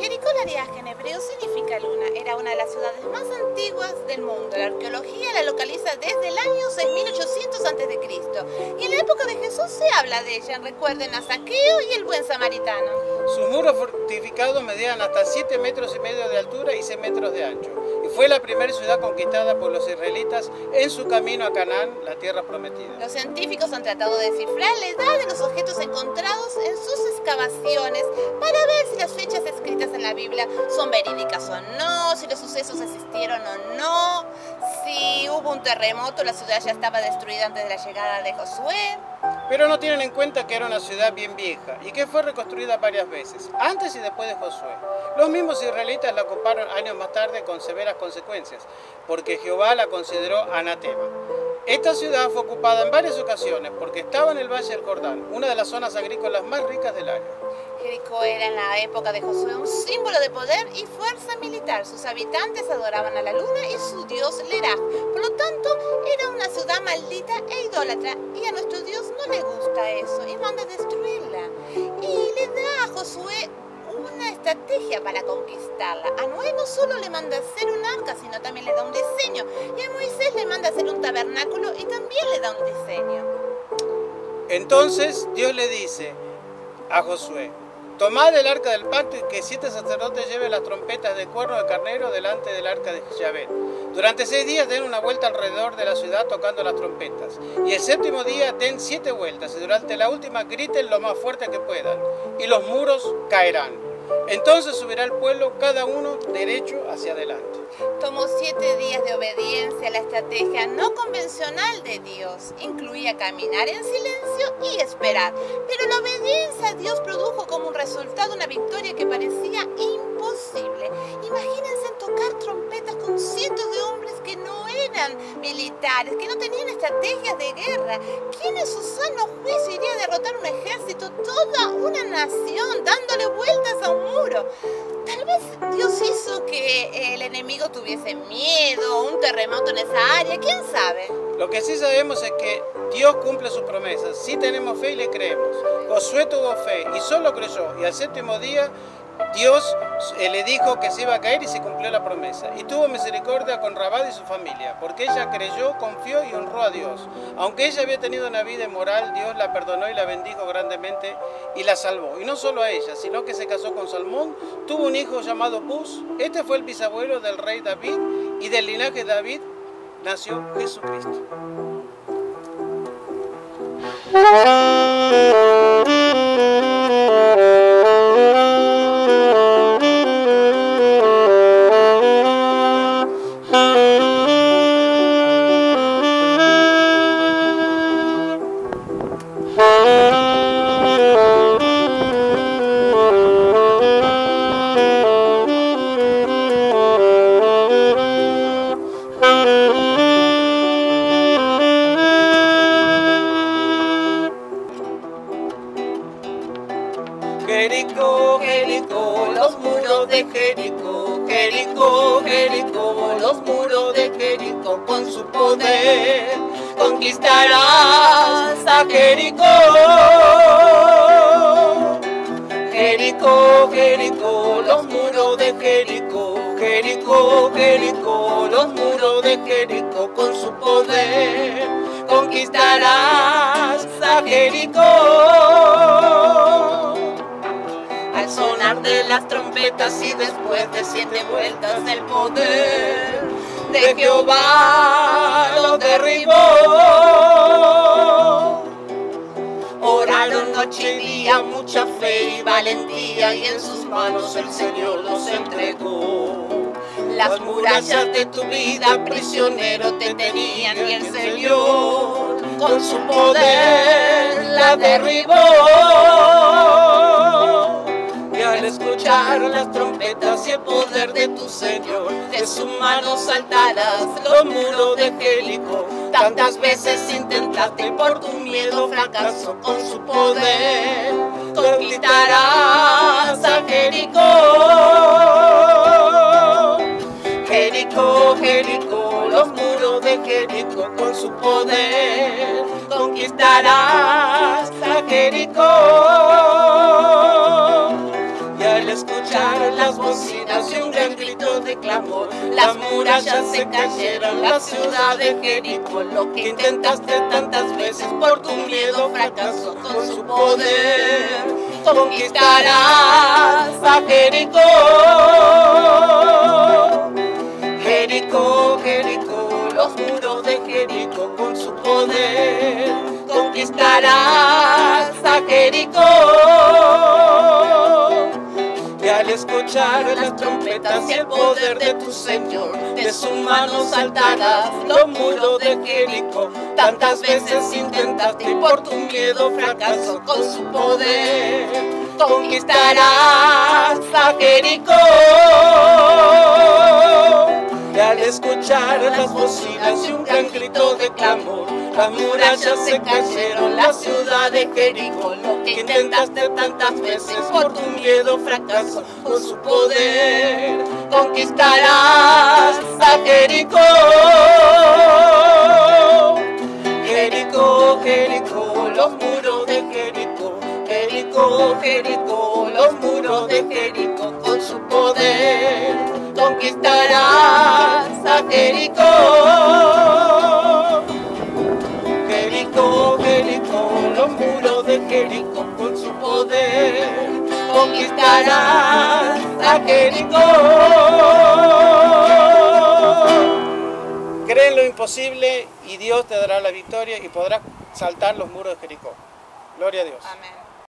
Jericó Lariaje en hebreo significa luna. Era una de las ciudades más antiguas del mundo. La arqueología la localiza desde el año 6800 a.C. Y en la época de Jesús se habla de ella. Recuerden a Zaqueo y el buen samaritano. Sus muros fortificados medían hasta 7,5 metros de altura y 6 metros de ancho. Y fue la primera ciudad conquistada por los israelitas en su camino a Canaán, la tierra prometida. Los científicos han tratado de descifrar la edad de los objetos encontrados en sus excavaciones para ver si las fechas escritas en la Biblia son verídicas o no, si los sucesos existieron o no, si hubo un terremoto, la ciudad ya estaba destruida antes de la llegada de Josué. Pero no tienen en cuenta que era una ciudad bien vieja y que fue reconstruida varias veces, antes y después de Josué. Los mismos israelitas la ocuparon años más tarde con severas consecuencias, porque Jehová la consideró anatema. Esta ciudad fue ocupada en varias ocasiones porque estaba en el Valle del Jordán, una de las zonas agrícolas más ricas del área. Jericó era en la época de Josué un símbolo de poder y fuerza militar. Sus habitantes adoraban a la luna y su dios Leraj. Por lo tanto, era una ciudad maldita e idólatra. Y a nuestro Dios no le gusta eso y manda a destruirla. Y le da a Josué una estrategia para conquistarla. A Noé no solo le manda hacer un arca, sino también le da un diseño. Y a Moisés le manda hacer un tabernáculo y también le da un diseño. Entonces Dios le dice a Josué: tomad el arca del pacto y que 7 sacerdotes lleven las trompetas de cuerno de carnero delante del arca de Yahvé. Durante 6 días den una vuelta alrededor de la ciudad tocando las trompetas. Y el 7º día den 7 vueltas y durante la última griten lo más fuerte que puedan. Y los muros caerán. Entonces subirá el pueblo, cada uno derecho hacia adelante. Tomó 7 días de obediencia a la estrategia no convencional de Dios. Incluía caminar en silencio y esperar. Pero la obediencia a Dios produjo como un resultado una victoria que parecía imposible. Imagínense tocar trompetas con cientos de hombres que no eran militares, que no tenían estrategias de guerra. ¿Quién en su sano juicio iría a derrotar un ejército, toda una nación, dándole vueltas a un muro? Tal vez Dios hizo que el enemigo tuviese miedo, un terremoto en esa área, ¿quién sabe? Lo que sí sabemos es que Dios cumple sus promesas. Si tenemos fe y le creemos. Josué tuvo fe y solo creyó. Y al 7º día Dios le dijo que se iba a caer y se cumplió la promesa. Y tuvo misericordia con Rabad y su familia, porque ella creyó, confió y honró a Dios. Aunque ella había tenido una vida inmoral, Dios la perdonó y la bendijo grandemente y la salvó. Y no solo a ella, sino que se casó con Salmón, tuvo un hijo llamado Buz. Este fue el bisabuelo del rey David y del linaje de David nació Jesucristo. Jericó, Jericó, los muros de Jericó, Jericó, Jericó, los muros de Jericó, con su poder conquistarás a Jericó. Jericó, Jericó, los muros de Jericó, Jericó, Jericó, los muros de Jericó, con su poder conquistarás a Jericó. Al sonar de las trompetas y después de 7 vueltas el poder de Jehová lo derribó. Oraron noche y día, mucha fe y valentía, y en sus manos el Señor los entregó. Las murallas de tu vida, prisionero, te tenían, y el Señor con su poder la derribó. Al escuchar las trompetas y el poder de tu Señor, de su mano saltarás los muros de Jericó. Tantas veces intentaste y por tu miedo fracasó, con su poder conquistarás a Jericó. Jericó, Jericó, los muros de Jericó, con su poder conquistarás a Jericó. Al escuchar escuchar las bocinas y un gran grito de clamor. Las murallas se cayeron, la ciudad de Jericó. Lo que intentaste tantas veces por tu miedo fracasó. Con su poder conquistarás a Jericó. Jericó, Jericó, los muros de Jericó, con su poder conquistarás a Jericó. Y al escuchar las trompetas y el poder de tu Señor, de sus manos saltarás los muros de Jericó. Tantas veces intentaste y por tu miedo fracasó. Con su poder conquistarás a Jericó. Y al escuchar las bocinas y un gran grito de clamor, las murallas se cayeron, la ciudad de Jericó. Lo que intentaste tantas veces por tu miedo fracasó. Con su poder conquistarás a Jericó. Jericó, Jericó, los muros de Jericó. Jericó, Jericó, los muros de Jericó. Con su poder conquistarás a Jericó. Jericó, Jericó, los muros de Jericó. Con su poder conquistarás a Jericó. Cree en lo imposible y Dios te dará la victoria y podrás saltar los muros de Jericó. Gloria a Dios. Amén.